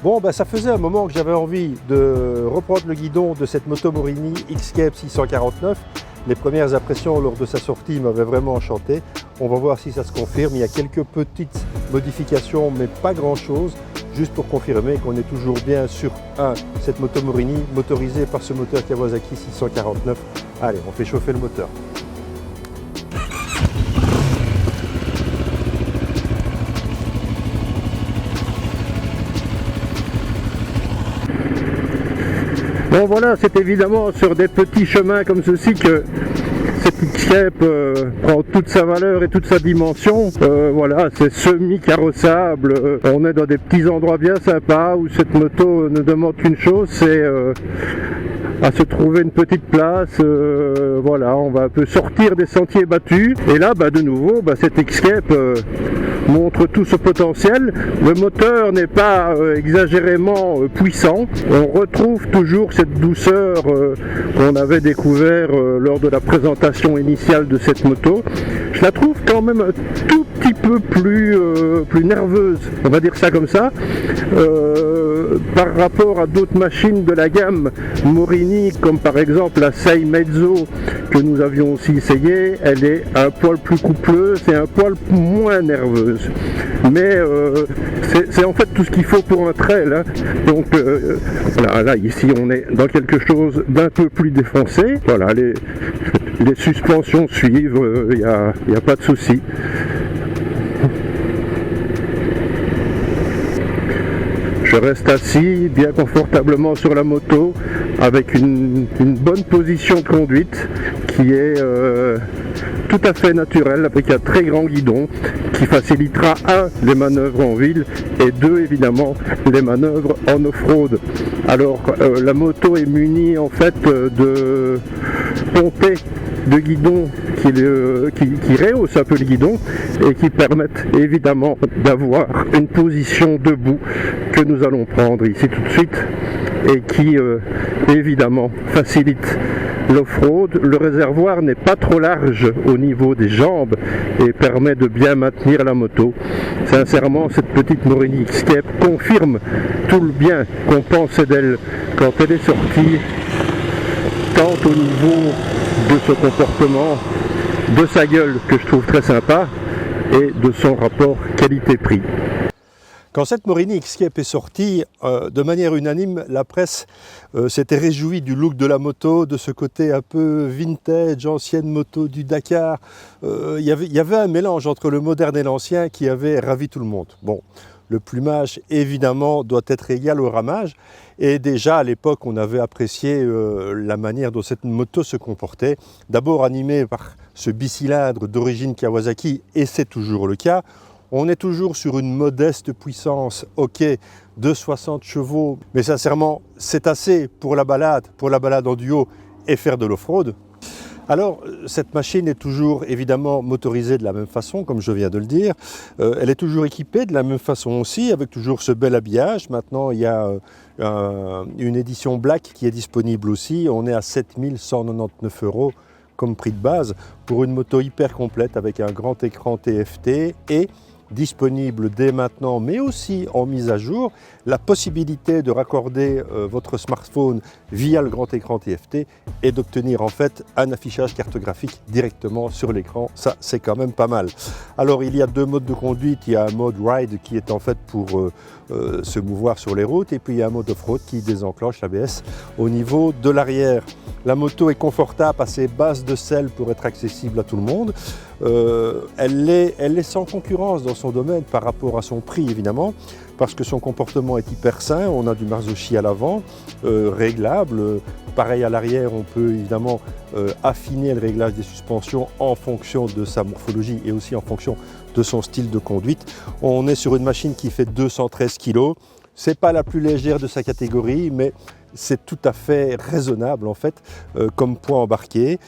Bon, ça faisait un moment que j'avais envie de reprendre le guidon de cette moto Morini X-Cape 649. Les premières impressions lors de sa sortie m'avaient vraiment enchanté. On va voir si ça se confirme. Il y a quelques petites modifications, mais pas grand-chose. Juste pour confirmer qu'on est toujours bien sur cette moto Morini motorisée par ce moteur Kawasaki 649. Allez, on fait chauffer le moteur. Bon voilà, c'est évidemment sur des petits chemins comme ceci que cette X-Cape prend toute sa valeur et toute sa dimension. Voilà, c'est semi-carrossable, on est dans des petits endroits bien sympas où cette moto ne demande qu'une chose, c'est à se trouver une petite place. Voilà, on va un peu sortir des sentiers battus. Et là, de nouveau, cette X-Cape montre tout ce potentiel. Le moteur n'est pas exagérément puissant. On retrouve toujours cette douceur qu'on avait découvert lors de la présentation initiale de cette moto. Je la trouve quand même un tout petit peu plus nerveuse, on va dire ça comme ça, par rapport à d'autres machines de la gamme Morini, comme par exemple la Sei Mezzo que nous avions aussi essayé. Elle est un poil plus coupleuse et un poil moins nerveuse. Mais c'est en fait tout ce qu'il faut pour un trail. Hein. Donc voilà, là ici on est dans quelque chose d'un peu plus défoncé. Voilà, les suspensions suivent, il n'y a pas de souci. Je reste assis bien confortablement sur la moto avec une bonne position de conduite qui est tout à fait naturelle, avec un très grand guidon qui facilitera les manœuvres en ville et évidemment les manœuvres en off-road. Alors la moto est munie en fait de pontées de guidon qui rehaussent un peu le guidon et qui permettent évidemment d'avoir une position debout que nous allons prendre ici tout de suite et qui évidemment facilite l'off-road. Le réservoir n'est pas trop large au niveau des jambes et permet de bien maintenir la moto. Sincèrement, cette petite Morini X-Cape confirme tout le bien qu'on pensait d'elle quand elle est sortie, tant au niveau de ce comportement, de sa gueule que je trouve très sympa et de son rapport qualité-prix. Quand cette Morini X-Cape est sortie, de manière unanime, la presse s'était réjouie du look de la moto, de ce côté un peu vintage, ancienne moto du Dakar. Il y avait un mélange entre le moderne et l'ancien qui avait ravi tout le monde. Bon, le plumage, évidemment, doit être égal au ramage. Et déjà, à l'époque, on avait apprécié la manière dont cette moto se comportait. D'abord animée par ce bicylindre d'origine Kawasaki, et c'est toujours le cas. On est toujours sur une modeste puissance, ok, de 60 chevaux, mais sincèrement, c'est assez pour la balade en duo et faire de l'off-road. Alors, cette machine est toujours évidemment motorisée de la même façon, comme je viens de le dire. Elle est toujours équipée de la même façon aussi, avec toujours ce bel habillage. Maintenant, il y a une édition black qui est disponible aussi. On est à 7 199 € comme prix de base pour une moto hyper complète avec un grand écran TFT et disponible dès maintenant, mais aussi en mise à jour, la possibilité de raccorder votre smartphone via le grand écran TFT et d'obtenir en fait un affichage cartographique directement sur l'écran. Ça, c'est quand même pas mal. Alors, il y a deux modes de conduite. Il y a un mode ride qui est en fait pour se mouvoir sur les routes, et puis il y a un mode off-road qui désenclenche l'ABS au niveau de l'arrière. La moto est confortable, assez basse de selle pour être accessible à tout le monde. Elle est sans concurrence dans son domaine par rapport à son prix évidemment, parce que son comportement est hyper sain. On a du Marzocchi à l'avant, réglable. Pareil à l'arrière, on peut évidemment affiner le réglage des suspensions en fonction de sa morphologie et aussi en fonction de son style de conduite. On est sur une machine qui fait 213 kg. C'est pas la plus légère de sa catégorie, mais c'est tout à fait raisonnable en fait comme poids embarqué.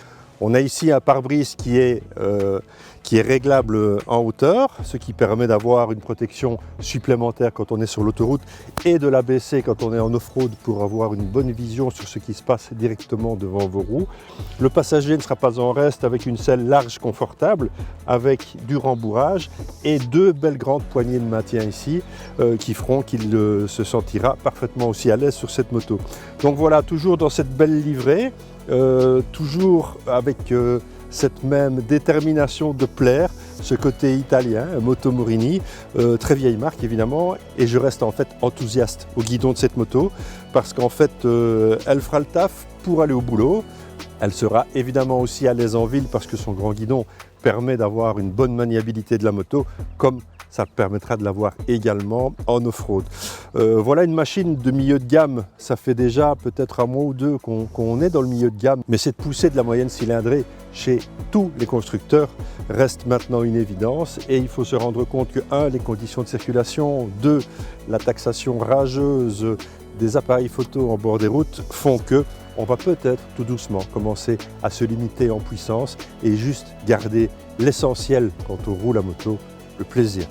On a ici un pare-brise qui est qui est réglable en hauteur, ce qui permet d'avoir une protection supplémentaire quand on est sur l'autoroute et de la baisser quand on est en off-road pour avoir une bonne vision sur ce qui se passe directement devant vos roues. Le passager ne sera pas en reste avec une selle large confortable avec du rembourrage et deux belles grandes poignées de maintien ici qui feront qu'il se sentira parfaitement aussi à l'aise sur cette moto. Donc voilà, toujours dans cette belle livrée, toujours avec cette même détermination de plaire, ce côté italien, Moto Morini, très vieille marque évidemment, et je reste en fait enthousiaste au guidon de cette moto parce qu'en fait elle fera le taf pour aller au boulot. Elle sera évidemment aussi à l'aise en ville parce que son grand guidon permet d'avoir une bonne maniabilité de la moto, comme ça permettra de l'avoir également en off-road. Voilà une machine de milieu de gamme, ça fait déjà peut-être un mois ou deux qu'on est dans le milieu de gamme, mais cette poussée de la moyenne cylindrée chez tous les constructeurs reste maintenant une évidence et il faut se rendre compte que 1. Les conditions de circulation, 2. La taxation rageuse des appareils photo en bord des routes font que on va peut-être tout doucement commencer à se limiter en puissance et juste garder l'essentiel quand on roule à moto, le plaisir.